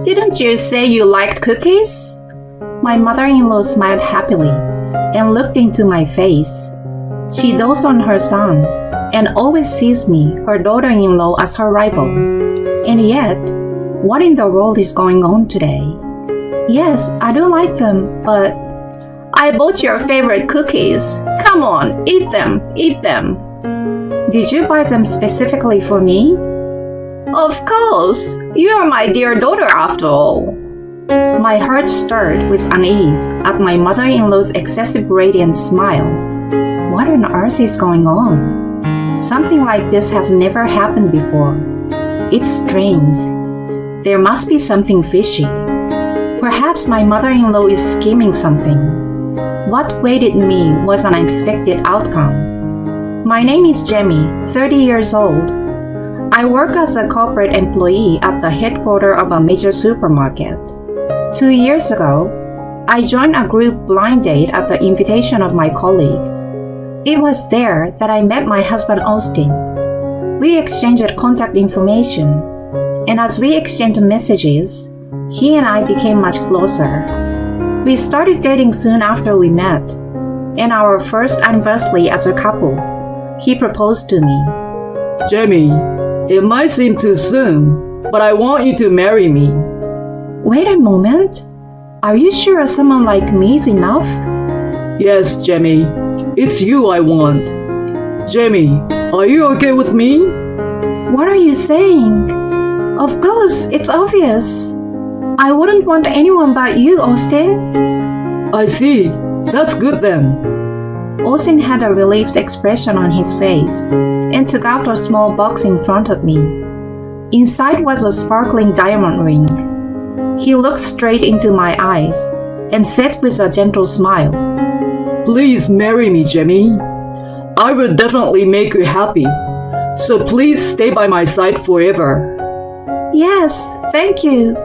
Didn't you say you liked cookies? My mother-in-law smiled happily and looked into my face. She dotes on her son and always sees me, her daughter-in-law, as her rival. And yet, what in the world is going on today? Yes, I do like them, but I bought your favorite cookies. Come on, eat them, eat them. Did you buy them specifically for me? Of course, you are my dear daughter after all. My heart stirred with unease at my mother-in-law's excessive radiant smile. What on earth is going on? Something like this has never happened before. It's strange. There must be something fishy. Perhaps my mother-in-law is scheming something. What awaited me was an unexpected outcome. My name is Jamie, 30 years old. I work as a corporate employee at the headquarters of a major supermarket. 2 years ago, I joined a group blind date at the invitation of my colleagues. It was there that I met my husband Austin. We exchanged contact information, and as we exchanged messages, he and I became much closer. We started dating soon after we met, and our first anniversary as a couple, he proposed to me. Jamie, it might seem too soon, but I want you to marry me. Wait a moment. Are you sure someone like me is enough? Yes, Jamie, it's you I want. Jamie, are you okay with me? What are you saying? Of course, it's obvious. I wouldn't want anyone but you, Austin. I see. That's good then. Austin had a relieved expression on his face and took out a small box in front of me. Inside was a sparkling diamond ring. He looked straight into my eyes and said with a gentle smile, Please marry me, Jamie. I will definitely make you happy. So please stay by my side forever. Yes, thank you.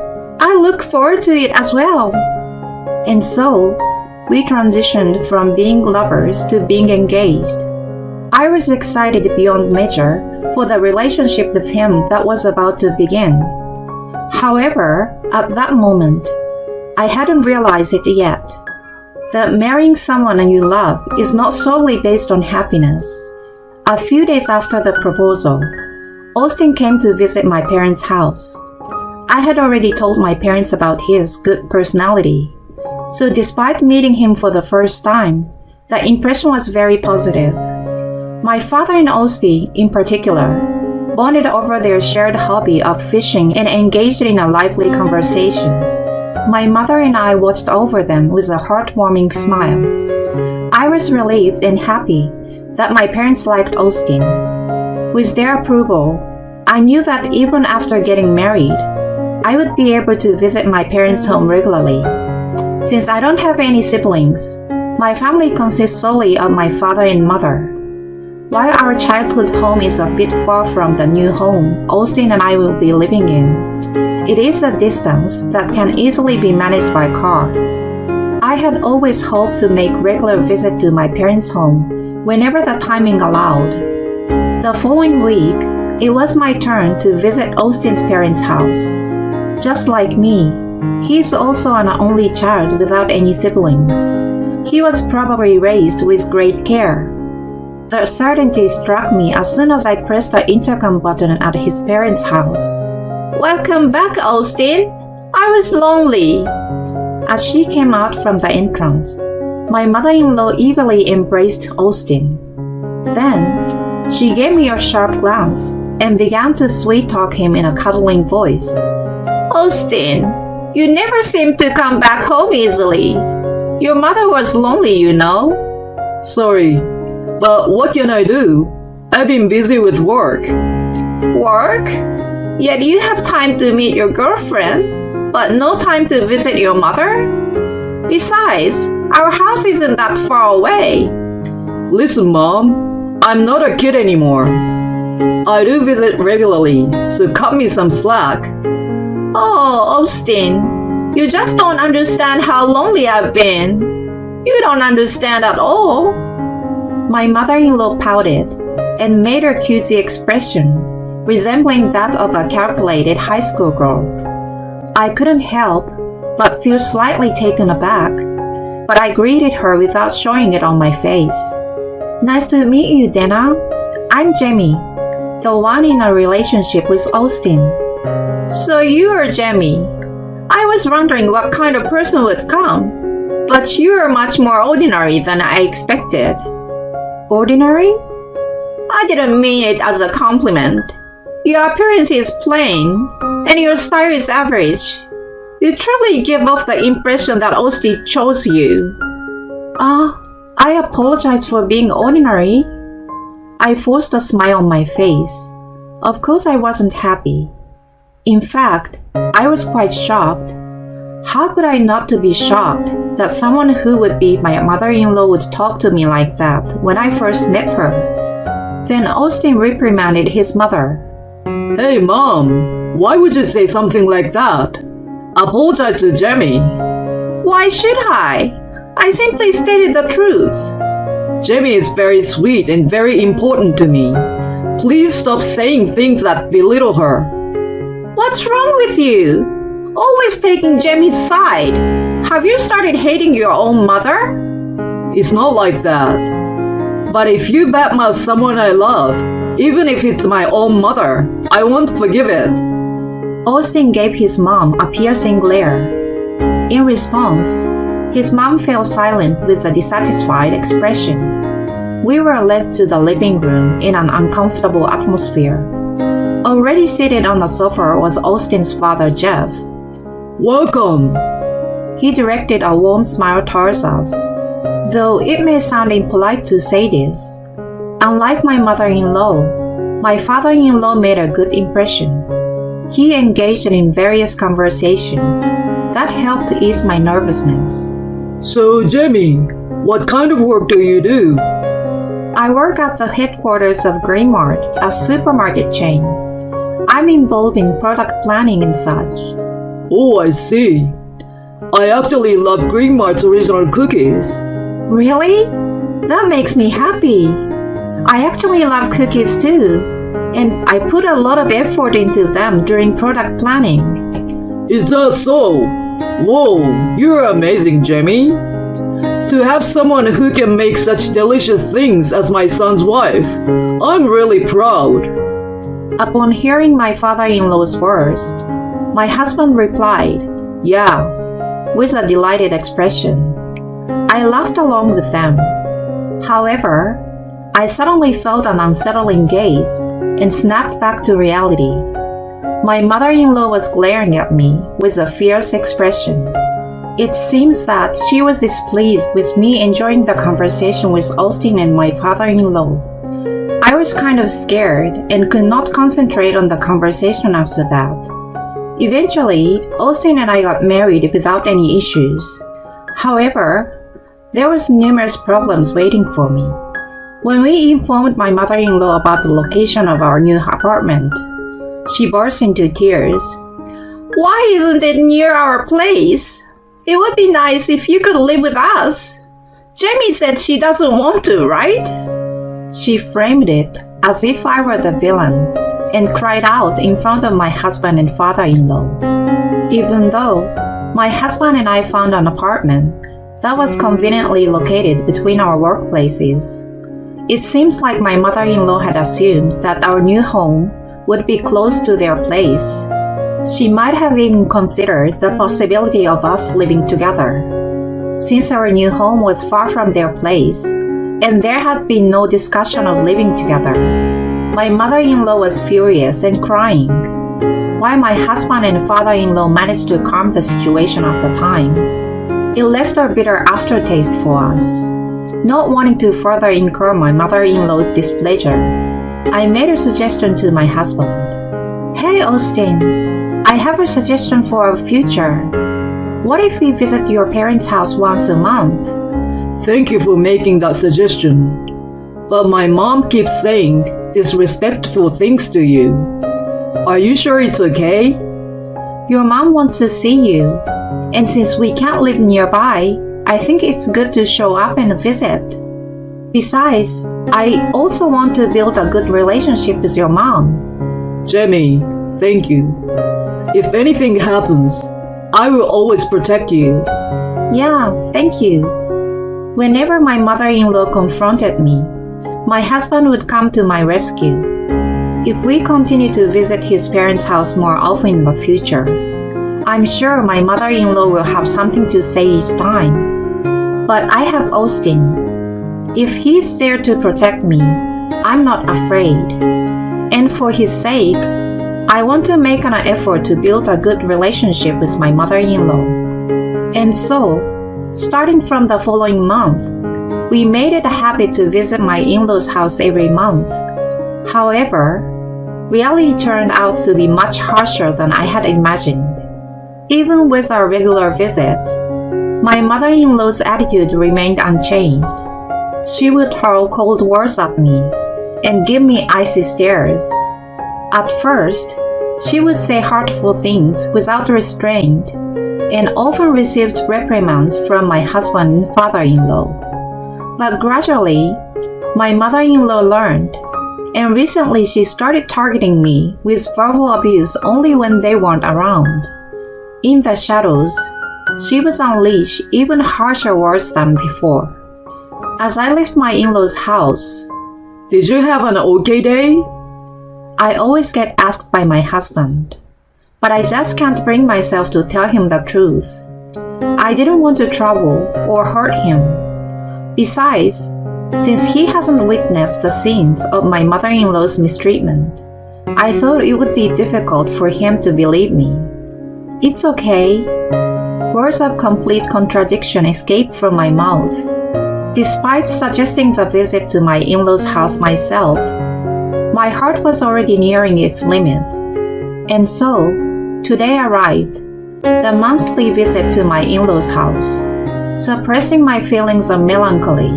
I look forward to it as well. And so, we transitioned from being lovers to being engaged. I was excited beyond measure for the relationship with him that was about to begin. However, at that moment, I hadn't realized it yet, that marrying someone you love is not solely based on happiness. A few days after the proposal, Austin came to visit my parents' house. I had already told my parents about his good personality, so despite meeting him for the first time, the impression was very positive. My father and Austin, in particular, bonded over their shared hobby of fishing and engaged in a lively conversation. My mother and I watched over them with a heartwarming smile. I was relieved and happy that my parents liked Austin. With their approval, I knew that even after getting married, I would be able to visit my parents' home regularly. Since I don't have any siblings, my family consists solely of my father and mother. While our childhood home is a bit far from the new home Austin and I will be living in, it is a distance that can easily be managed by car. I had always hoped to make regular visit to my parents' home whenever the timing allowed. The following week, it was my turn to visit Austin's parents' house. Just like me, he is also an only child without any siblings. He was probably raised with great care. The certainty struck me as soon as I pressed the intercom button at his parents' house. Welcome back, Austin. I was lonely. As she came out from the entrance, my mother-in-law eagerly embraced Austin. Then, she gave me a sharp glance and began to sweet-talk him in a cuddling voice. Austin, you never seem to come back home easily. Your mother was lonely, you know. Sorry, but what can I do? I've been busy with work. Work? Yet you have time to meet your girlfriend, but no time to visit your mother? Besides, our house isn't that far away. Listen, Mom, I'm not a kid anymore. I do visit regularly, so cut me some slack. Oh, Austin, you just don't understand how lonely I've been. You don't understand at all. My mother-in-law pouted and made her cutesy expression, resembling that of a calculated high school girl. I couldn't help but feel slightly taken aback, but I greeted her without showing it on my face. Nice to meet you, Dana. I'm Jamie, the one in a relationship with Austin. So you are Jamie. I was wondering what kind of person would come, but you are much more ordinary than I expected. Ordinary? I didn't mean it as a compliment. Your appearance is plain, and your style is average. You truly give off the impression that Austin chose you. I apologize for being ordinary. I forced a smile on my face. Of course I wasn't happy. In fact, I was quite shocked. How could I not to be shocked that someone who would be my mother-in-law would talk to me like that when I first met her? Then Austin reprimanded his mother. Hey, Mom, why would you say something like that? Apologize to Jamie. Why should I? I simply stated the truth. Jamie is very sweet and very important to me. Please stop saying things that belittle her. What's wrong with you? Always taking Jamie's side. Have you started hating your own mother? It's not like that. But if you badmouth someone I love, even if it's my own mother, I won't forgive it. Austin gave his mom a piercing glare. In response, his mom fell silent with a dissatisfied expression. We were led to the living room in an uncomfortable atmosphere. Already seated on the sofa was Austin's father, Jeff. Welcome. He directed a warm smile towards us. Though it may sound impolite to say this, unlike my mother-in-law, my father-in-law made a good impression. He engaged in various conversations that helped ease my nervousness. So, Jamie, what kind of work do you do? I work at the headquarters of Greenmart, a supermarket chain. I'm involved in product planning and such. Oh, I see. I actually love Greenmart's original cookies. Really? That makes me happy. I actually love cookies too, and I put a lot of effort into them during product planning. Is that so? Whoa, you're amazing, Jamie. To have someone who can make such delicious things as my son's wife, I'm really proud. Upon hearing my father-in-law's words, my husband replied, "Yeah," with a delighted expression. I laughed along with them. However, I suddenly felt an unsettling gaze and snapped back to reality. My mother-in-law was glaring at me with a fierce expression. It seems that she was displeased with me enjoying the conversation with Austin and my father-in-law. I was kind of scared and could not concentrate on the conversation after that. Eventually, Austin and I got married without any issues. However, there was numerous problems waiting for me. When we informed my mother-in-law about the location of our new apartment, she burst into tears. Why isn't it near our place? It would be nice if you could live with us. Jamie said she doesn't want to, right? She framed it as if I were the villain and cried out in front of my husband and father-in-law. Even though my husband and I found an apartment that was conveniently located between our workplaces, it seems like my mother-in-law had assumed that our new home would be close to their place. She might have even considered the possibility of us living together. Since our new home was far from their place, and there had been no discussion of living together, my mother-in-law was furious and crying, while my husband and father-in-law managed to calm the situation at the time. It left a bitter aftertaste for us. Not wanting to further incur my mother-in-law's displeasure, I made a suggestion to my husband. Hey, Austin, I have a suggestion for our future. What if we visit your parents' house once a month? Thank you for making that suggestion. But my mom keeps saying disrespectful things to you. Are you sure it's okay? Your mom wants to see you, and since we can't live nearby, I think it's good to show up and visit. Besides, I also want to build a good relationship with your mom. Jamie, thank you. If anything happens, I will always protect you. Yeah, thank you. Whenever my mother-in-law confronted me, my husband would come to my rescue. If we continue to visit his parents' house more often in the future, I'm sure my mother-in-law will have something to say each time. But I have Austin. If he's there to protect me, I'm not afraid. And for his sake, I want to make an effort to build a good relationship with my mother-in-law. And so, starting from the following month, we made it a habit to visit my in-laws' house every month. However, reality turned out to be much harsher than I had imagined. Even with our regular visits, my mother-in-law's attitude remained unchanged. She would hurl cold words at me and give me icy stares. At first, she would say hurtful things without restraint and often received reprimands from my husband and father-in-law. But gradually, my mother-in-law learned, and recently she started targeting me with verbal abuse only when they weren't around. In the shadows, she would unleash even harsher words than before. As I left my in-laws' house, Did you have an okay day? I always get asked by my husband, but I just can't bring myself to tell him the truth. I didn't want to trouble or hurt him. Besides, since he hasn't witnessed the scenes of my mother-in-law's mistreatment, I thought it would be difficult for him to believe me. It's okay. Words of complete contradiction escaped from my mouth. Despite suggesting the visit to my in-laws' house myself, my heart was already nearing its limit. And so, today arrived, the monthly visit to my in-laws' house. Suppressing my feelings of melancholy,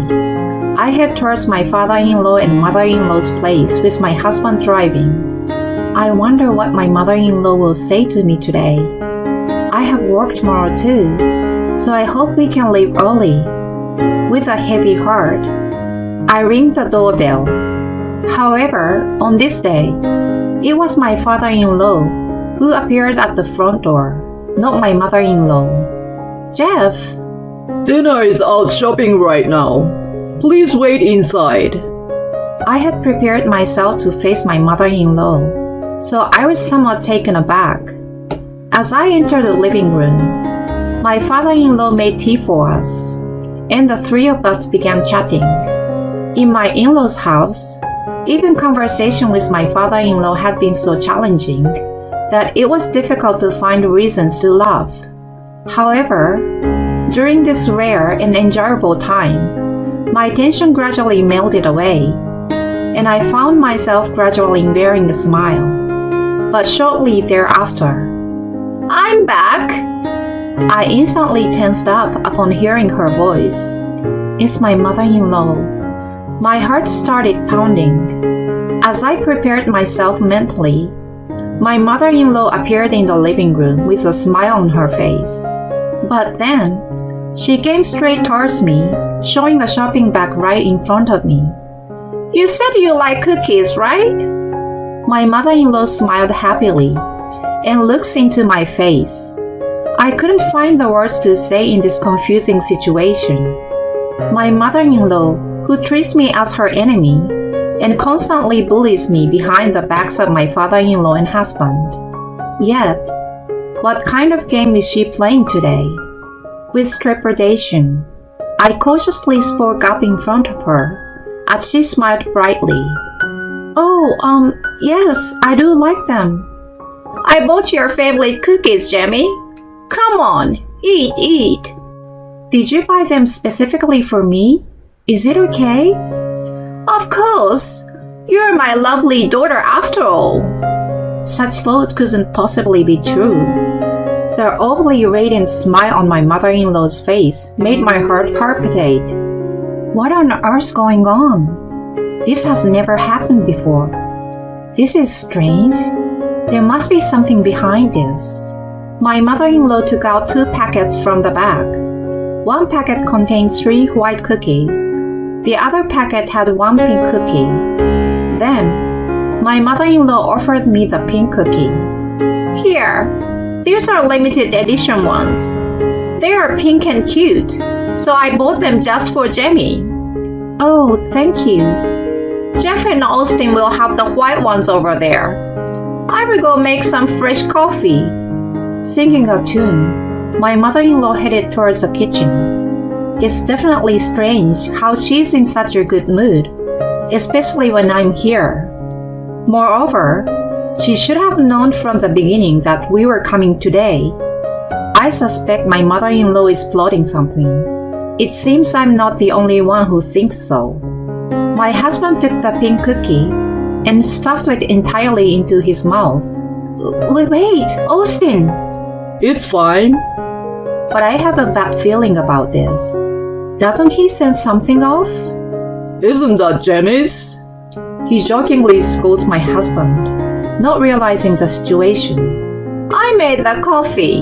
I head towards my father-in-law and mother-in-law's place with my husband driving. I wonder what my mother-in-law will say to me today. I have work tomorrow too, so I hope we can leave early. With a heavy heart, I ring the doorbell. However, on this day, it was my father-in-law who appeared at the front door, not my mother-in-law. Jeff! Dinner is out shopping right now. Please wait inside. I had prepared myself to face my mother-in-law, so I was somewhat taken aback. As I entered the living room, my father-in-law made tea for us, and the three of us began chatting. In my in-laws' house, even conversation with my father-in-law had been so challenging that it was difficult to find reasons to laugh. However, during this rare and enjoyable time, my tension gradually melted away, and I found myself gradually bearing a smile. But shortly thereafter, "I'm back!" I instantly tensed up upon hearing her voice. It's my mother-in-law. My heart started pounding. As I prepared myself mentally, my mother-in-law appeared in the living room with a smile on her face. But then, she came straight towards me, showing a shopping bag right in front of me. "You said you like cookies, right?" My mother-in-law smiled happily and looks into my face. I couldn't find the words to say in this confusing situation. My mother-in-law, who treats me as her enemy and constantly bullies me behind the backs of my father-in-law and husband. Yet, what kind of game is she playing today? With trepidation, I cautiously spoke up in front of her as she smiled brightly. "Oh, yes, I do like them." "I bought your favorite cookies, Jamie. Come on, eat. "Did you buy them specifically for me? Is it okay?" "Of course. You're my lovely daughter after all." Such thought couldn't possibly be true. The overly radiant smile on my mother-in-law's face made my heart palpitate. What on earth's going on? This has never happened before. This is strange. There must be something behind this. My mother-in-law took out 2 packets from the bag. One packet contained 3 white cookies. The other packet had 1 pink cookie. Then, my mother-in-law offered me the pink cookie. "Here, These are limited edition ones. They are pink and cute, so I bought them just for Jamie. Oh, thank you. Jeff and Austin will have the white ones over there. I will go make some fresh coffee. Singing a tune, my mother-in-law headed towards the kitchen. It's definitely strange how she's in such a good mood, especially when I'm here. Moreover, she should have known from the beginning that we were coming today. I suspect my mother-in-law is plotting something. It seems I'm not the only one who thinks so. My husband took the pink cookie and stuffed it entirely into his mouth. Wait, Austin! It's fine. But I have a bad feeling about this. Doesn't he sense something off? Isn't that Jamie's? He jokingly scolds my husband, not realizing the situation. I made the coffee.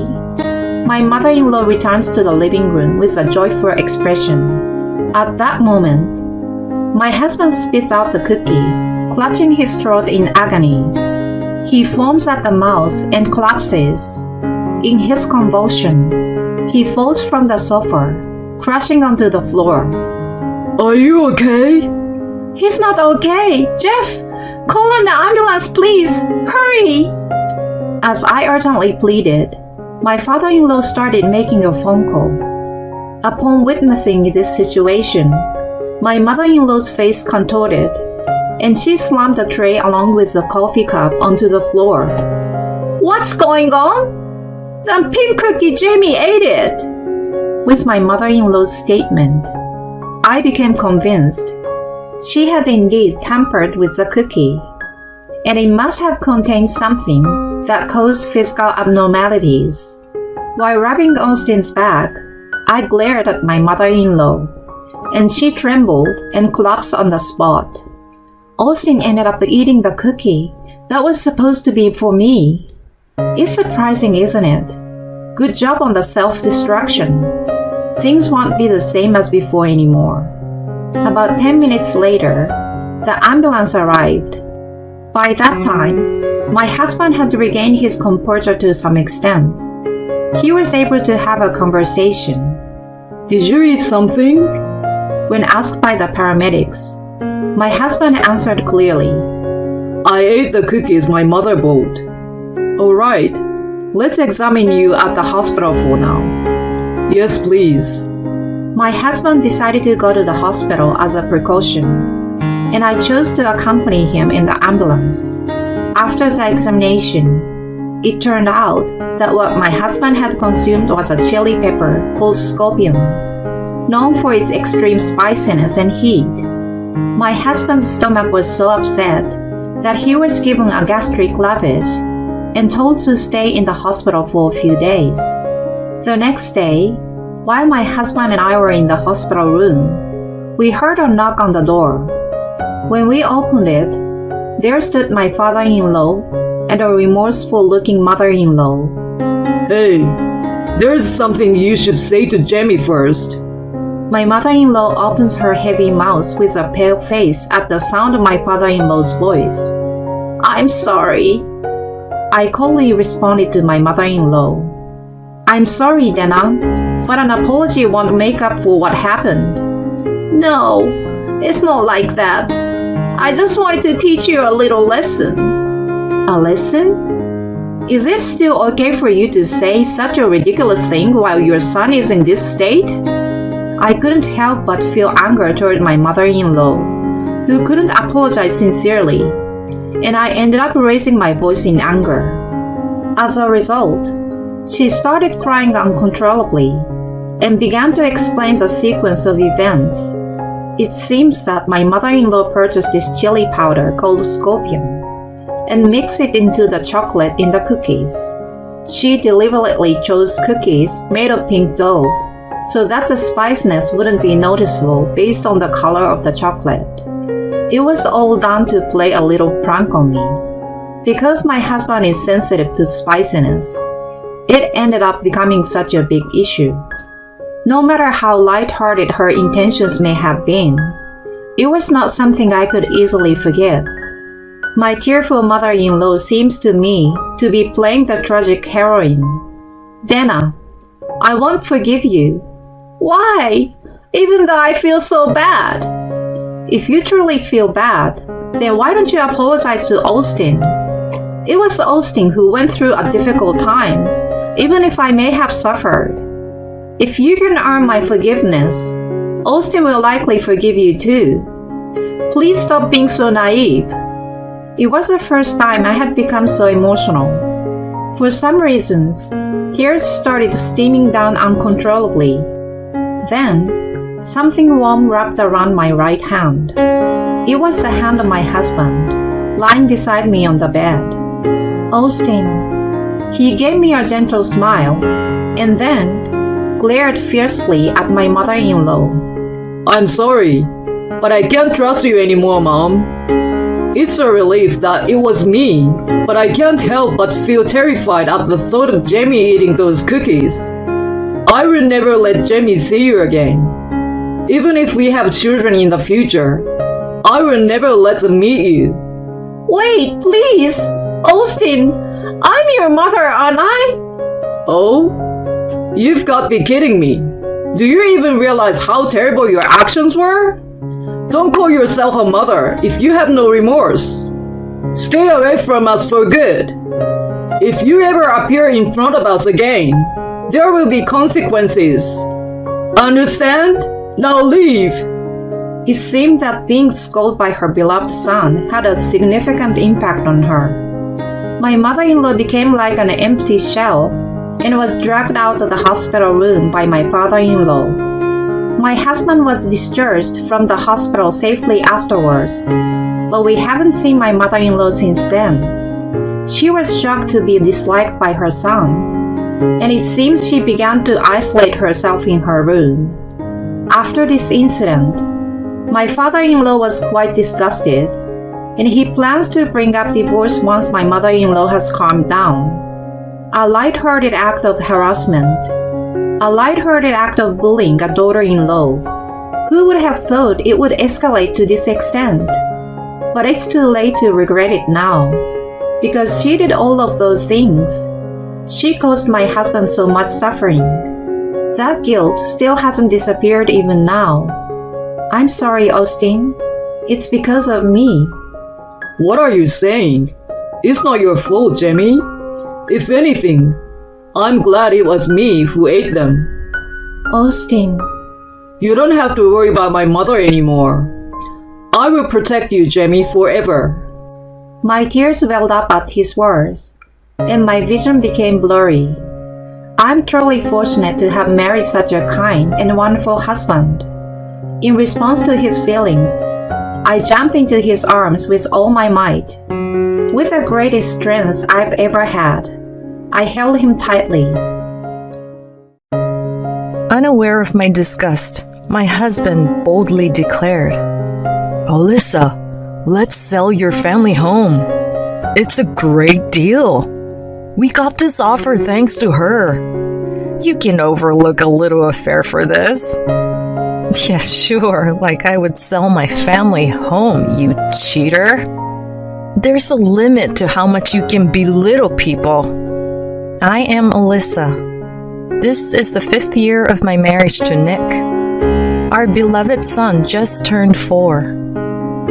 My mother-in-law returns to the living room with a joyful expression. At that moment, my husband spits out the cookie, clutching his throat in agony. He foams at the mouth and collapses. In his convulsion, he falls from the sofa, crashing onto the floor. Are you okay? He's not okay! Jeff! Call an ambulance, please! Hurry! As I urgently pleaded, my father-in-law started making a phone call. Upon witnessing this situation, my mother-in-law's face contorted, and she slammed the tray along with the coffee cup onto the floor. What's going on? The pink cookie, Jamie ate it! With my mother-in-law's statement, I became convinced she had indeed tampered with the cookie, and it must have contained something that caused physical abnormalities. While rubbing Austin's back, I glared at my mother-in-law, and she trembled and collapsed on the spot. Austin ended up eating the cookie that was supposed to be for me. It's surprising, isn't it? Good job on the self-destruction. Things won't be the same as before anymore. About 10 minutes later, the ambulance arrived. By that time, my husband had regained his composure to some extent. He was able to have a conversation. Did you eat something? When asked by the paramedics, my husband answered clearly. I ate the cookies my mother bought. All right, let's examine you at the hospital for now. Yes, please. My husband decided to go to the hospital as a precaution, and I chose to accompany him in the ambulance. After the examination, it turned out that what my husband had consumed was a chili pepper called scorpion, known for its extreme spiciness and heat. My husband's stomach was so upset that he was given a gastric lavage and told to stay in the hospital for a few days. The next day, while my husband and I were in the hospital room, we heard a knock on the door. When we opened it, there stood my father-in-law and a remorseful-looking mother-in-law. Hey, there's something you should say to Jamie first. My mother-in-law opens her heavy mouth with a pale face at the sound of my father-in-law's voice. I'm sorry. I coldly responded to my mother-in-law. I'm sorry, Dana, but an apology won't make up for what happened. No, it's not like that. I just wanted to teach you a little lesson. A lesson? Is it still okay for you to say such a ridiculous thing while your son is in this state? I couldn't help but feel anger toward my mother-in-law, who couldn't apologize sincerely, and I ended up raising my voice in anger. As a result, she started crying uncontrollably and began to explain the sequence of events. It seems that my mother-in-law purchased this chili powder called scorpion and mixed it into the chocolate in the cookies. She deliberately chose cookies made of pink dough so that the spiciness wouldn't be noticeable based on the color of the chocolate. It was all done to play a little prank on me. Because my husband is sensitive to spiciness, it ended up becoming such a big issue. No matter how light-hearted her intentions may have been, it was not something I could easily forgive. My tearful mother-in-law seems to me to be playing the tragic heroine. Dana, I won't forgive you. Why? Even though I feel so bad. If you truly feel bad, then why don't you apologize to Austin? It was Austin who went through a difficult time, even if I may have suffered. If you can earn my forgiveness, Austin will likely forgive you too. Please stop being so naive. It was the first time I had become so emotional. For some reasons, tears started steaming down uncontrollably. Then, something warm wrapped around my right hand. It was the hand of my husband, lying beside me on the bed. Austin. He gave me a gentle smile, and then glared fiercely at my mother-in-law. I'm sorry, but I can't trust you anymore, Mom. It's a relief that it was me, but I can't help but feel terrified at the thought of Jamie eating those cookies. I will never let Jamie see you again. Even if we have children in the future, I will never let them meet you. Wait, please! Austin, I'm your mother, aren't I? Oh? You've got to be kidding me. Do you even realize how terrible your actions were? Don't call yourself a mother if you have no remorse. Stay away from us for good. If you ever appear in front of us again, there will be consequences. Understand? Now leave. It seemed that being scolded by her beloved son had a significant impact on her. My mother-in-law became like an empty shell and was dragged out of the hospital room by my father-in-law. My husband was discharged from the hospital safely afterwards, but we haven't seen my mother-in-law since then. She was shocked to be disliked by her son, and it seems she began to isolate herself in her room. After this incident, my father-in-law was quite disgusted, and he plans to bring up divorce once my mother-in-law has calmed down. A light-hearted act of harassment. A light-hearted act of bullying a daughter-in-law. Who would have thought it would escalate to this extent? But it's too late to regret it now, because she did all of those things. She caused my husband so much suffering. That guilt still hasn't disappeared even now. I'm sorry, Austin. It's because of me. What are you saying? It's not your fault, Jamie. If anything, I'm glad it was me who ate them. Austin. You don't have to worry about my mother anymore. I will protect you, Jamie, forever. My tears welled up at his words, and my vision became blurry. I'm truly fortunate to have married such a kind and wonderful husband. In response to his feelings, I jumped into his arms with all my might. With the greatest strength I've ever had, I held him tightly. Unaware of my disgust, my husband boldly declared, "Alyssa, let's sell your family home. It's a great deal. We got this offer thanks to her. You can overlook a little affair for this." Yeah, sure, like I would sell my family home, you cheater. There's a limit to how much you can belittle people. I am Alyssa. This is the 5th year of my marriage to Nick. Our beloved son just turned 4.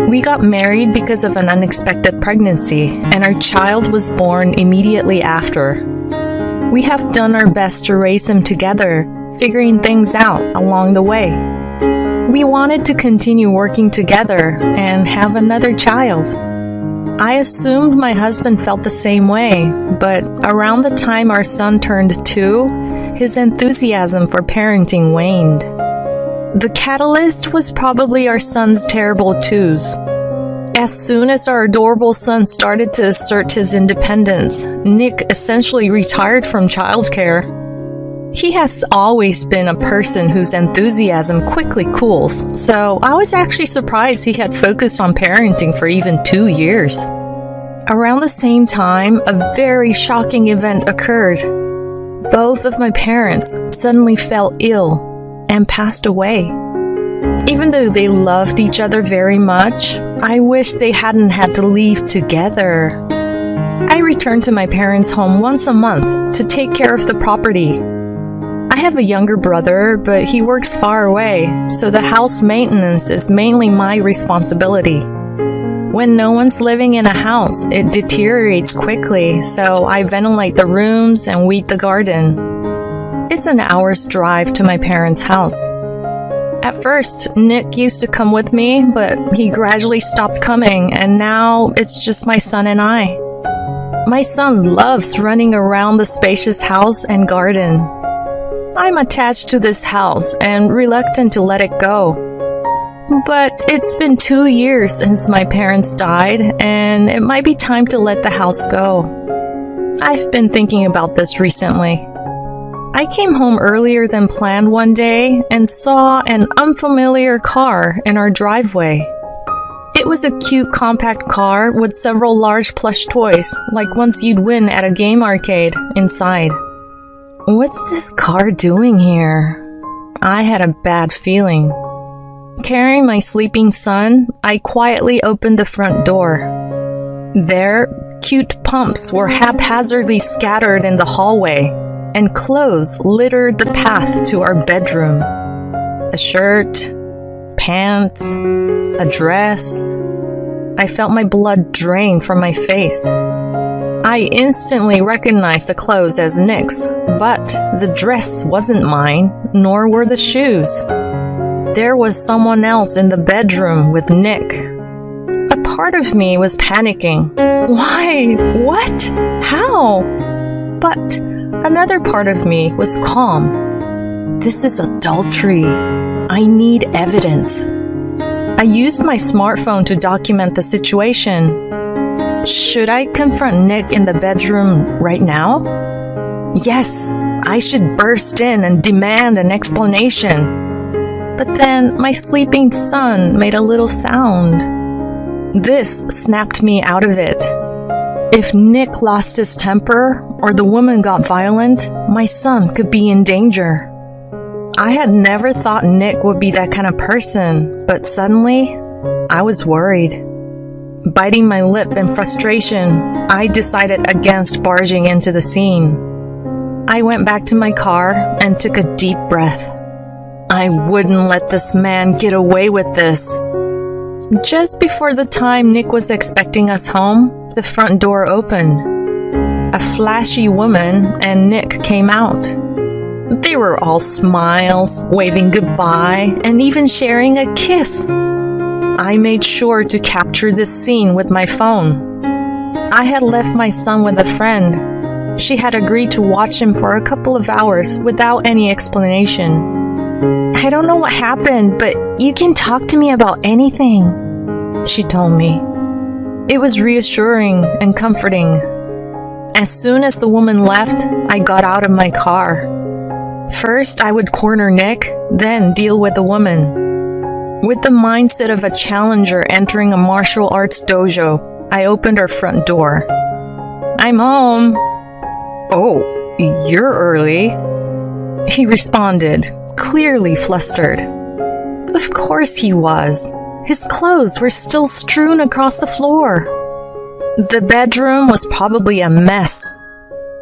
We got married because of an unexpected pregnancy, and our child was born immediately after. We have done our best to raise him together, figuring things out along the way. We wanted to continue working together and have another child. I assumed my husband felt the same way, but around the time our son turned 2, his enthusiasm for parenting waned. The catalyst was probably our son's terrible twos. As soon as our adorable son started to assert his independence, Nick essentially retired from childcare. He has always been a person whose enthusiasm quickly cools, so I was actually surprised he had focused on parenting for even 2 years. Around the same time, a very shocking event occurred. Both of my parents suddenly fell ill and passed away. Even though they loved each other very much, I wish they hadn't had to leave together. I return to my parents' home once a month to take care of the property. I have a younger brother, but he works far away, so the house maintenance is mainly my responsibility. When no one's living in a house, it deteriorates quickly, so I ventilate the rooms and weed the garden. It's an hour's drive to my parents' house. At first, Nick used to come with me, but he gradually stopped coming, and now it's just my son and I. My son loves running around the spacious house and garden. I'm attached to this house and reluctant to let it go. But it's been 2 years since my parents died, and it might be time to let the house go. I've been thinking about this recently. I came home earlier than planned one day and saw an unfamiliar car in our driveway. It was a cute compact car with several large plush toys, like ones you'd win at a game arcade, inside. What's this car doing here? I had a bad feeling. Carrying my sleeping son, I quietly opened the front door. There, cute pumps were haphazardly scattered in the hallway, and clothes littered the path to our bedroom. A shirt, pants, a dress. I felt my blood drain from my face. I instantly recognized the clothes as Nick's, but the dress wasn't mine, nor were the shoes. There was someone else in the bedroom with Nick. A part of me was panicking. Why? What? How? But another part of me was calm. This is adultery. I need evidence. I used my smartphone to document the situation. Should I confront Nick in the bedroom right now? Yes, I should burst in and demand an explanation. But then my sleeping son made a little sound. This snapped me out of it. If Nick lost his temper or the woman got violent, my son could be in danger. I had never thought Nick would be that kind of person, but suddenly, I was worried. Biting my lip in frustration, I decided against barging into the scene. I went back to my car and took a deep breath. I wouldn't let this man get away with this. Just before the time Nick was expecting us home, the front door opened. A flashy woman and Nick came out. They were all smiles, waving goodbye, and even sharing a kiss. I made sure to capture this scene with my phone. I had left my son with a friend. She had agreed to watch him for a couple of hours without any explanation. I don't know what happened, but you can talk to me about anything, she told me. It was reassuring and comforting. As soon as the woman left, I got out of my car. First, I would corner Nick, then deal with the woman. With the mindset of a challenger entering a martial arts dojo, I opened our front door. I'm home. Oh, you're early, he responded, clearly flustered. Of course he was. His clothes were still strewn across the floor. The bedroom was probably a mess.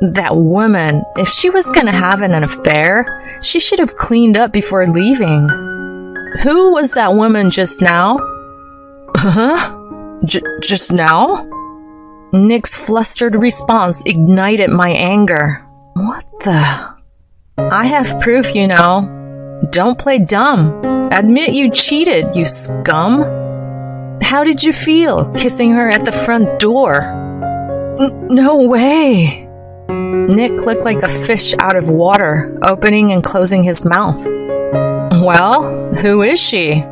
That woman, if she was gonna have an affair, she should have cleaned up before leaving. Who was that woman just now? Huh? Just now? Nick's flustered response ignited my anger. What the? I have proof, you know. Don't play dumb. Admit you cheated, you scum. How did you feel kissing her at the front door? No way. Nick looked like a fish out of water, opening and closing his mouth. Well, who is she?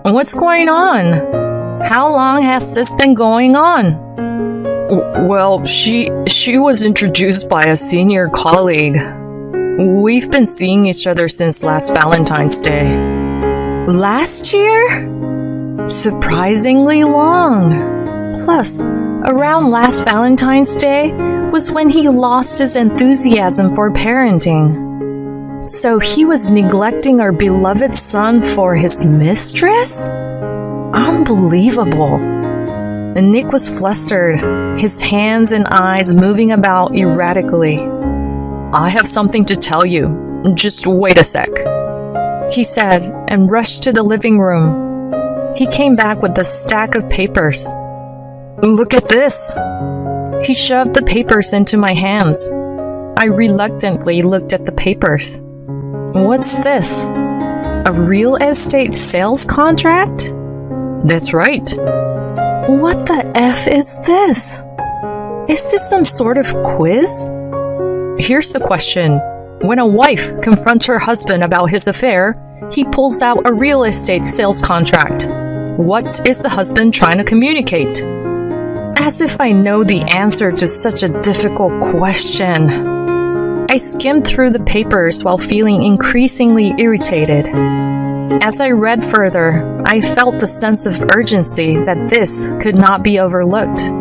What's going on? How long has this been going on? Well, she was introduced by a senior colleague. We've been seeing each other since last Valentine's Day. Last year? Surprisingly long. Plus, around last Valentine's Day was when he lost his enthusiasm for parenting. So he was neglecting our beloved son for his mistress? Unbelievable. And Nick was flustered, his hands and eyes moving about erratically. I have something to tell you. Just wait a sec, he said, and rushed to the living room. He came back with a stack of papers. Look at this. He shoved the papers into my hands. I reluctantly looked at the papers. What's this? A real estate sales contract? That's right. What the F is this? Is this some sort of quiz? Here's the question. When a wife confronts her husband about his affair, he pulls out a real estate sales contract. What is the husband trying to communicate? As if I know the answer to such a difficult question. I skimmed through the papers while feeling increasingly irritated. As I read further, I felt a sense of urgency that this could not be overlooked.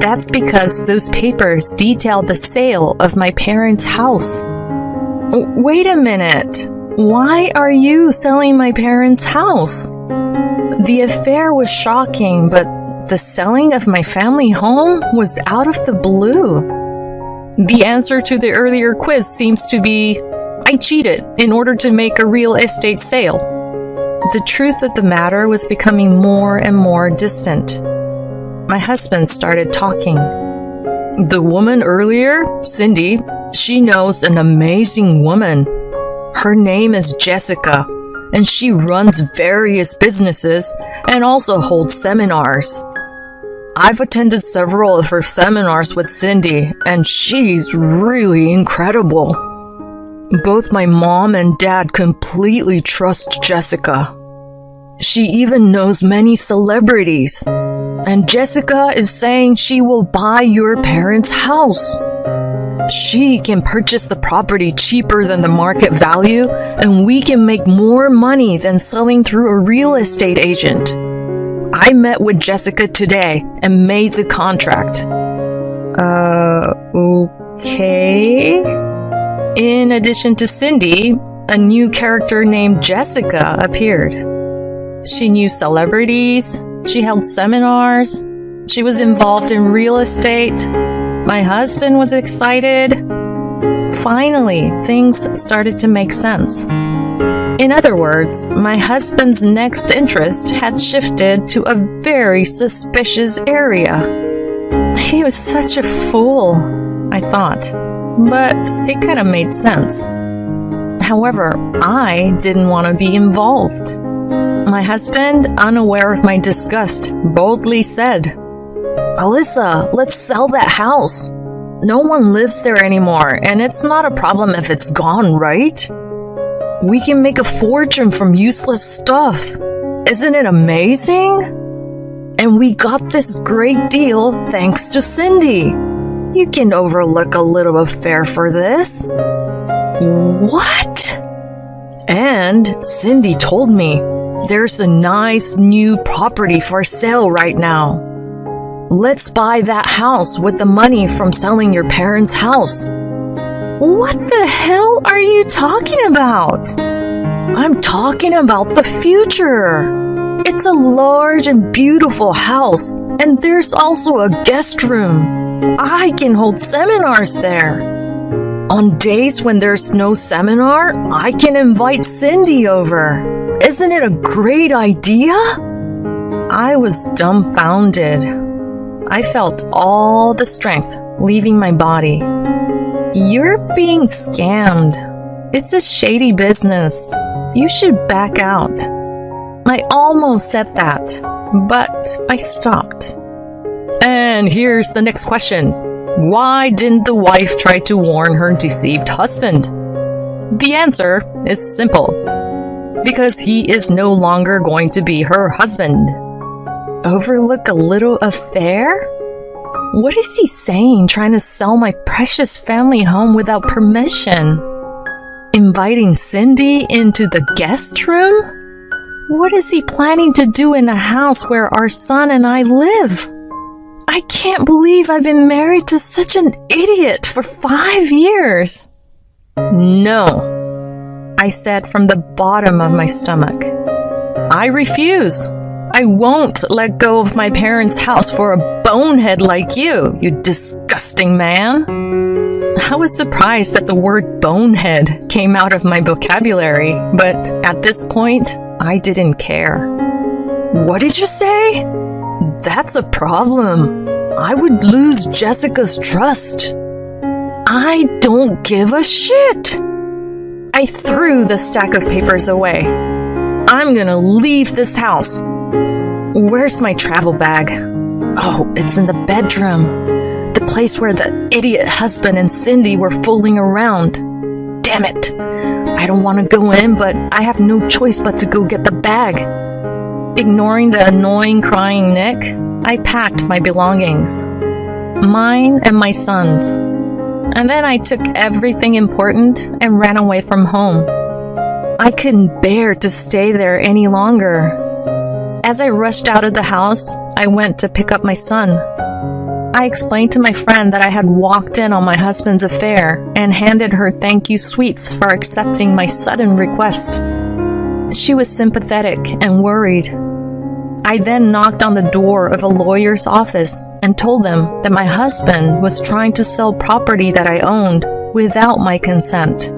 That's because those papers detailed the sale of my parents' house. Wait a minute. Why are you selling my parents' house? The affair was shocking, but the selling of my family home was out of the blue. The answer to the earlier quiz seems to be, I cheated in order to make a real estate sale. The truth of the matter was becoming more and more distant. My husband started talking. The woman earlier, Cindy, she knows an amazing woman. Her name is Jessica, and she runs various businesses and also holds seminars. I've attended several of her seminars with Cindy, and she's really incredible. Both my mom and dad completely trust Jessica. She even knows many celebrities. And Jessica is saying she will buy your parents' house. She can purchase the property cheaper than the market value, and we can make more money than selling through a real estate agent. I met with Jessica today and made the contract. Okay. In addition to Cindy, a new character named Jessica appeared. She knew celebrities, she held seminars, she was involved in real estate. My husband was excited. Finally, things started to make sense. In other words, my husband's next interest had shifted to a very suspicious area. He was such a fool, I thought, but it kind of made sense. However, I didn't want to be involved. My husband, unaware of my disgust, boldly said, Alyssa, let's sell that house. No one lives there anymore, and it's not a problem if it's gone, right? We can make a fortune from useless stuff. Isn't it amazing? And we got this great deal thanks to Cindy. You can overlook a little affair for this. What? And Cindy told me there's a nice new property for sale right now. Let's buy that house with the money from selling your parents' house. What the hell are you talking about? I'm talking about the future. It's a large and beautiful house, and there's also a guest room. I can hold seminars there. On days when there's no seminar, I can invite Cindy over. Isn't it a great idea? I was dumbfounded. I felt all the strength leaving my body. You're being scammed. It's a shady business. You should back out. I almost said that, but I stopped. And here's the next question. Why didn't the wife try to warn her deceived husband? The answer is simple. Because he is no longer going to be her husband. Overlook a little affair? What is he saying, trying to sell my precious family home without permission? Inviting Cindy into the guest room? What is he planning to do in a house where our son and I live? I can't believe I've been married to such an idiot for 5 years. No, I said from the bottom of my stomach. I refuse. I won't let go of my parents' house for a bonehead like you disgusting man. I was surprised that the word bonehead came out of my vocabulary, but at this point, I didn't care. What did you say? That's a problem. I would lose Jessica's trust. I don't give a shit. I threw the stack of papers away. I'm gonna leave this house. Where's my travel bag? Oh, it's in the bedroom. The place where the idiot husband and Cindy were fooling around. Damn it. I don't want to go in, but I have no choice but to go get the bag. Ignoring the annoying crying Nick, I packed my belongings. Mine and my son's. And then I took everything important and ran away from home. I couldn't bear to stay there any longer. As I rushed out of the house, I went to pick up my son. I explained to my friend that I had walked in on my husband's affair and handed her thank you sweets for accepting my sudden request. She was sympathetic and worried. I then knocked on the door of a lawyer's office and told them that my husband was trying to sell property that I owned without my consent.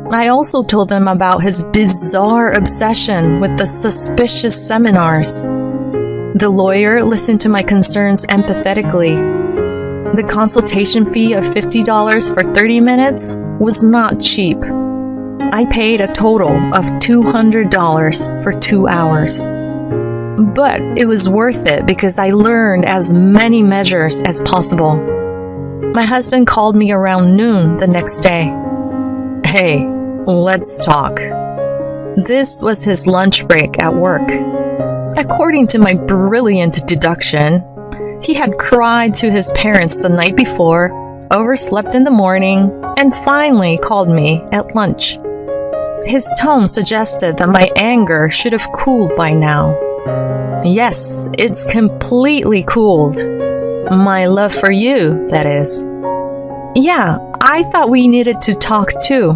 I also told them about his bizarre obsession with the suspicious seminars. The lawyer listened to my concerns empathetically. The consultation fee of $50 for 30 minutes was not cheap. I paid a total of $200 for 2 hours. But it was worth it because I learned as many measures as possible. My husband called me around noon the next day. Hey, let's talk. This was his lunch break at work. According to my brilliant deduction, he had cried to his parents the night before, overslept in the morning, and finally called me at lunch. His tone suggested that my anger should have cooled by now. Yes, it's completely cooled. My love for you, that is. Yeah, I thought we needed to talk too.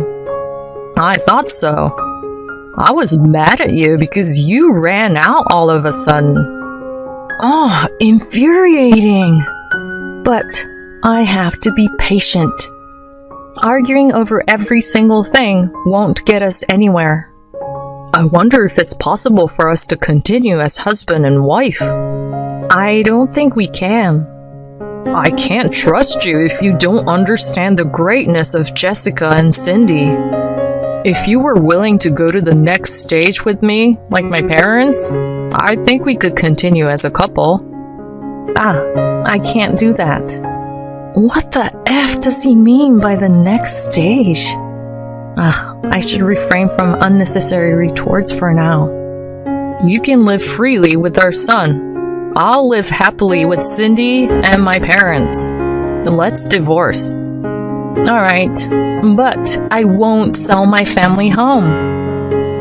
I thought so. I was mad at you because you ran out all of a sudden. Oh, infuriating. But I have to be patient. Arguing over every single thing won't get us anywhere. I wonder if it's possible for us to continue as husband and wife. I don't think we can. I can't trust you if you don't understand the greatness of Jessica and Cindy. If you were willing to go to the next stage with me, like my parents, I think we could continue as a couple. I can't do that. What the F does he mean by the next stage? I should refrain from unnecessary retorts for now. You can live freely with our son. I'll live happily with Cindy and my parents. Let's divorce. Alright, but I won't sell my family home.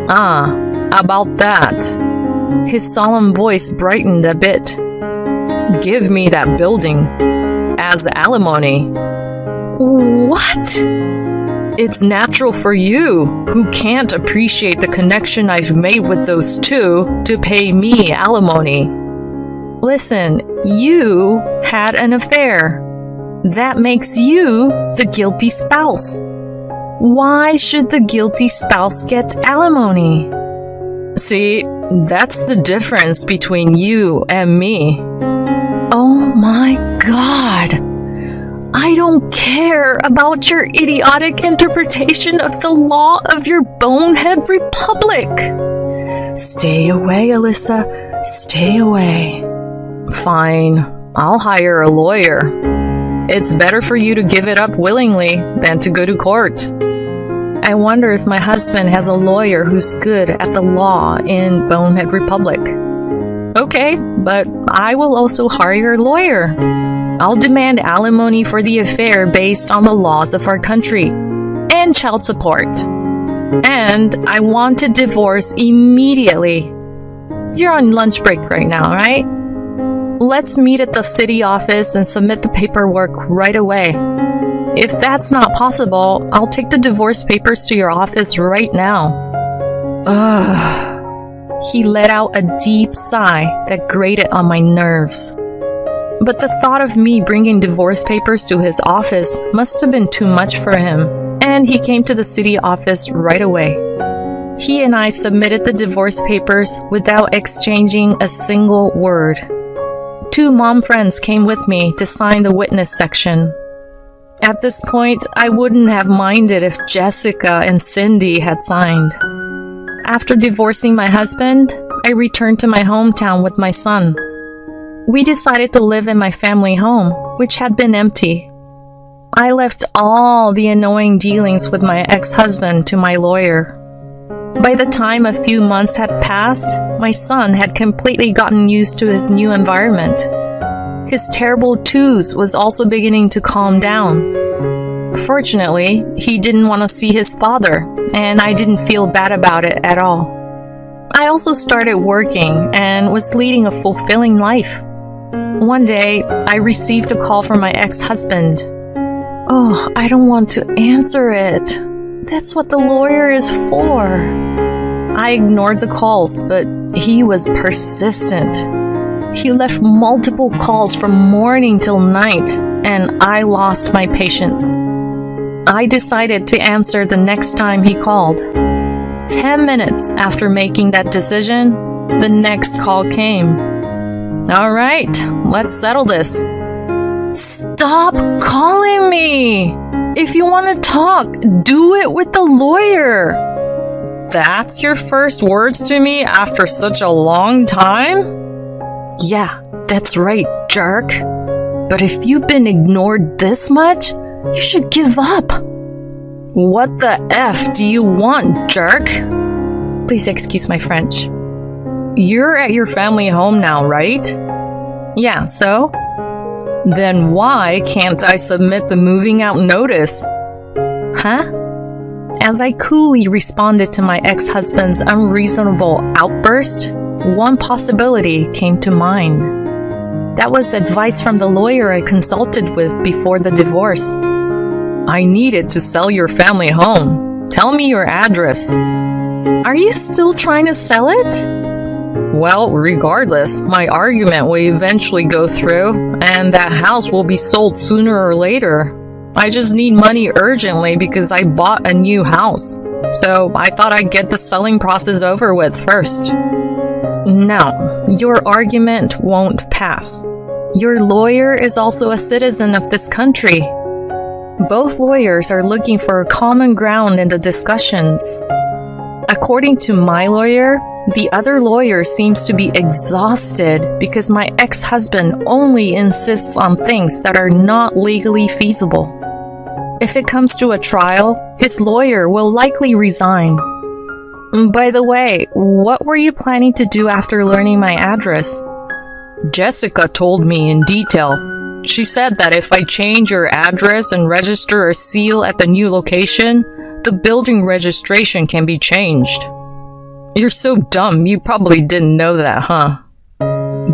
About that. His solemn voice brightened a bit. Give me that building. As alimony. What? It's natural for you, who can't appreciate the connection I've made with those two, to pay me alimony. Listen, you had an affair. That makes you the guilty spouse. Why should the guilty spouse get alimony? See, that's the difference between you and me. Oh my God. I don't care about your idiotic interpretation of the law of your bonehead republic. Stay away, Alyssa. Stay away. Fine. I'll hire a lawyer. It's better for you to give it up willingly than to go to court. I wonder if my husband has a lawyer who's good at the law in Bonehead Republic. Okay, but I will also hire a lawyer. I'll demand alimony for the affair based on the laws of our country, and child support. And I want a divorce immediately. You're on lunch break right now, right? Let's meet at the city office and submit the paperwork right away. If that's not possible, I'll take the divorce papers to your office right now. Ugh. He let out a deep sigh that grated on my nerves. But the thought of me bringing divorce papers to his office must have been too much for him, and he came to the city office right away. He and I submitted the divorce papers without exchanging a single word. 2 mom friends came with me to sign the witness section. At this point, I wouldn't have minded if Jessica and Cindy had signed. After divorcing my husband, I returned to my hometown with my son. We decided to live in my family home, which had been empty. I left all the annoying dealings with my ex-husband to my lawyer. By the time a few months had passed, my son had completely gotten used to his new environment. His terrible twos was also beginning to calm down. Fortunately, he didn't want to see his father, and I didn't feel bad about it at all. I also started working and was leading a fulfilling life. One day, I received a call from my ex-husband. Oh, I don't want to answer it. That's what the lawyer is for. I ignored the calls, but he was persistent. He left multiple calls from morning till night, and I lost my patience. I decided to answer the next time he called. 10 minutes after making that decision, the next call came. All right, let's settle this. Stop calling me! If you want to talk, do it with the lawyer. That's your first words to me after such a long time? Yeah, that's right, jerk. But if you've been ignored this much, you should give up. What the F do you want, jerk? Please excuse my French. You're at your family home now, right? Yeah, so? Then why can't I submit the moving out notice? Huh? As I coolly responded to my ex-husband's unreasonable outburst, one possibility came to mind. That was advice from the lawyer I consulted with before the divorce. I needed to sell your family home. Tell me your address. Are you still trying to sell it? Well, regardless, my argument will eventually go through, and that house will be sold sooner or later. I just need money urgently because I bought a new house. So I thought I'd get the selling process over with first. No, your argument won't pass. Your lawyer is also a citizen of this country. Both lawyers are looking for a common ground in the discussions. According to my lawyer, the other lawyer seems to be exhausted because my ex-husband only insists on things that are not legally feasible. If it comes to a trial, his lawyer will likely resign. By the way, what were you planning to do after learning my address? Jessica told me in detail. She said that if I change your address and register a seal at the new location, the building registration can be changed. You're so dumb, you probably didn't know that, huh?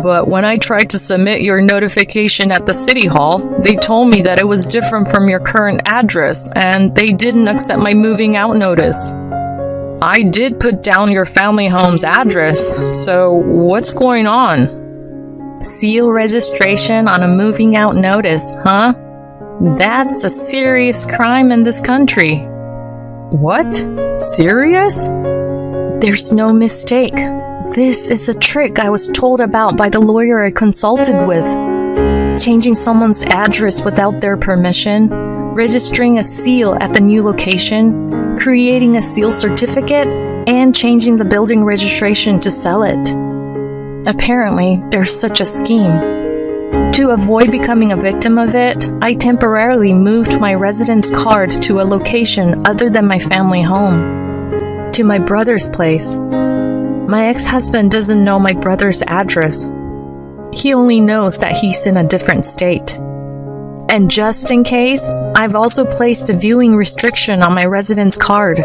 But when I tried to submit your notification at the city hall, they told me that it was different from your current address, and they didn't accept my moving out notice. I did put down your family home's address, so what's going on? Seal registration on a moving out notice, huh? That's a serious crime in this country. What? Serious? There's no mistake. This is a trick I was told about by the lawyer I consulted with. Changing someone's address without their permission, registering a seal at the new location, creating a seal certificate, and changing the building registration to sell it. Apparently, there's such a scheme. To avoid becoming a victim of it, I temporarily moved my residence card to a location other than my family home. To my brother's place. My ex-husband doesn't know my brother's address. He only knows that he's in a different state. And just in case, I've also placed a viewing restriction on my residence card.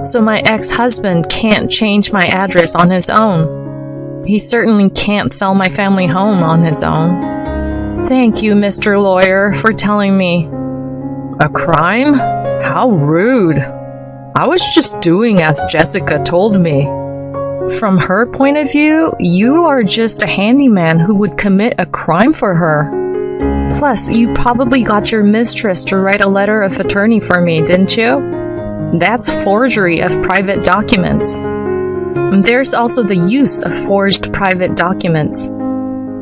So my ex-husband can't change my address on his own. He certainly can't sell my family home on his own. Thank you, Mr. Lawyer, for telling me. A crime? How rude. I was just doing as Jessica told me. From her point of view, you are just a handyman who would commit a crime for her. Plus, you probably got your mistress to write a letter of attorney for me, didn't you? That's forgery of private documents. There's also the use of forged private documents.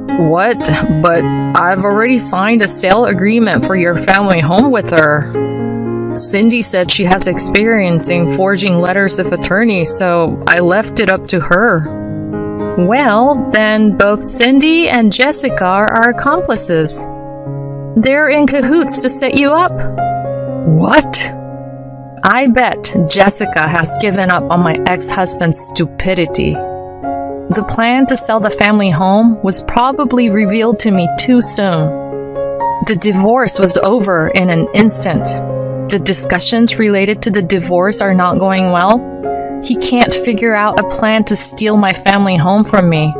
What? But I've already signed a sale agreement for your family home with her. Cindy said she has experience in forging letters of attorney, so I left it up to her. Well, then both Cindy and Jessica are accomplices. They're in cahoots to set you up. What? I bet Jessica has given up on my ex-husband's stupidity. The plan to sell the family home was probably revealed to me too soon. The divorce was over in an instant. The discussions related to the divorce are not going well. He can't figure out a plan to steal my family home from me.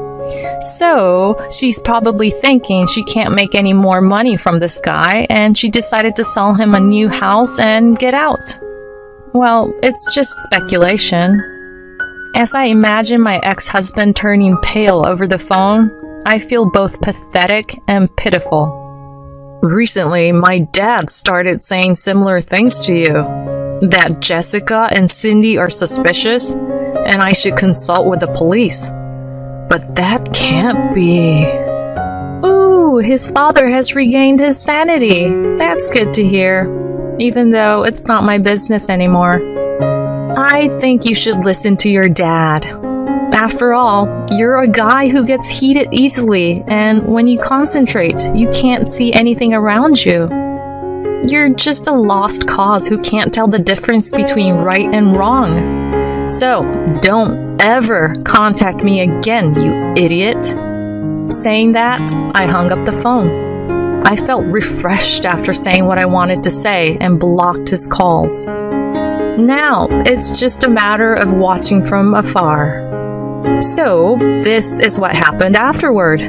So, she's probably thinking she can't make any more money from this guy, and she decided to sell him a new house and get out. Well, it's just speculation. As I imagine my ex-husband turning pale over the phone, I feel both pathetic and pitiful. Recently, my dad started saying similar things to you. That Jessica and Cindy are suspicious, and I should consult with the police. But that can't be. Ooh, his father has regained his sanity. That's good to hear, even though it's not my business anymore. I think you should listen to your dad. After all, you're a guy who gets heated easily, and when you concentrate, you can't see anything around you. You're just a lost cause who can't tell the difference between right and wrong. So, don't ever contact me again, you idiot. Saying that, I hung up the phone. I felt refreshed after saying what I wanted to say and blocked his calls. Now, it's just a matter of watching from afar. So, this is what happened afterward.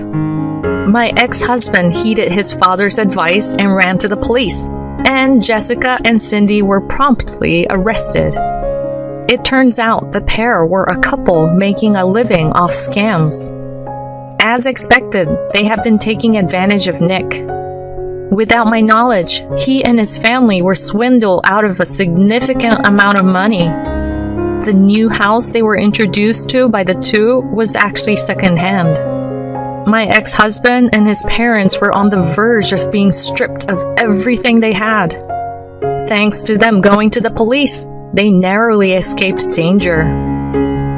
My ex-husband heeded his father's advice and ran to the police, and Jessica and Cindy were promptly arrested. It turns out the pair were a couple making a living off scams. As expected, they had been taking advantage of Nick. Without my knowledge, he and his family were swindled out of a significant amount of money. The new house they were introduced to by the two was actually secondhand. My ex-husband and his parents were on the verge of being stripped of everything they had. Thanks to them going to the police, they narrowly escaped danger.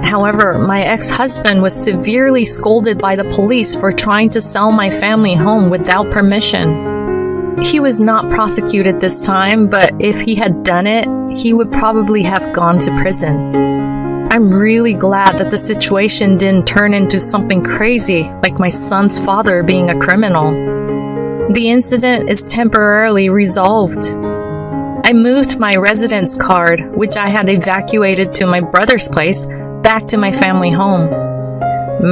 However, my ex-husband was severely scolded by the police for trying to sell my family home without permission. He was not prosecuted this time, but if he had done it, he would probably have gone to prison. I'm really glad that the situation didn't turn into something crazy, like my son's father being a criminal. The incident is temporarily resolved. I moved my residence card, which I had evacuated to my brother's place, back to my family home.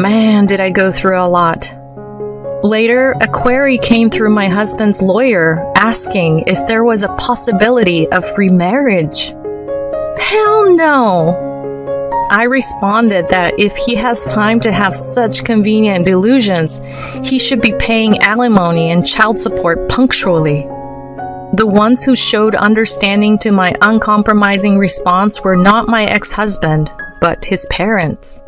Man, did I go through a lot. Later, a query came through my husband's lawyer asking if there was a possibility of remarriage. Hell no! I responded that if he has time to have such convenient delusions, he should be paying alimony and child support punctually. The ones who showed understanding to my uncompromising response were not my ex-husband, but his parents.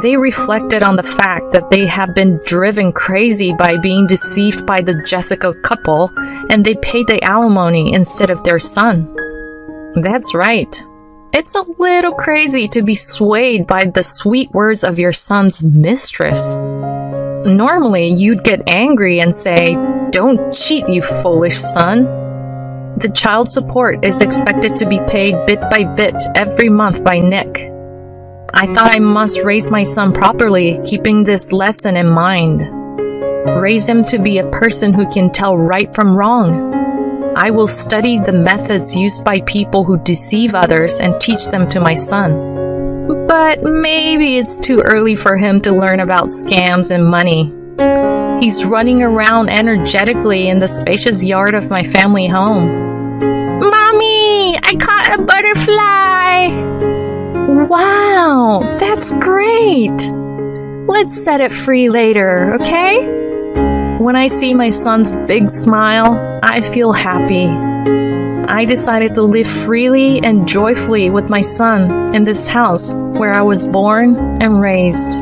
They reflected on the fact that they have been driven crazy by being deceived by the Jessica couple, and they paid the alimony instead of their son. That's right. It's a little crazy to be swayed by the sweet words of your son's mistress. Normally, you'd get angry and say, "Don't cheat, you foolish son." The child support is expected to be paid bit by bit every month by Nick. I thought I must raise my son properly, keeping this lesson in mind. Raise him to be a person who can tell right from wrong. I will study the methods used by people who deceive others and teach them to my son. But maybe it's too early for him to learn about scams and money. He's running around energetically in the spacious yard of my family home. Mommy, I caught a butterfly. Wow, that's great. Let's set it free later, okay? When I see my son's big smile, I feel happy. I decided to live freely and joyfully with my son in this house where I was born and raised.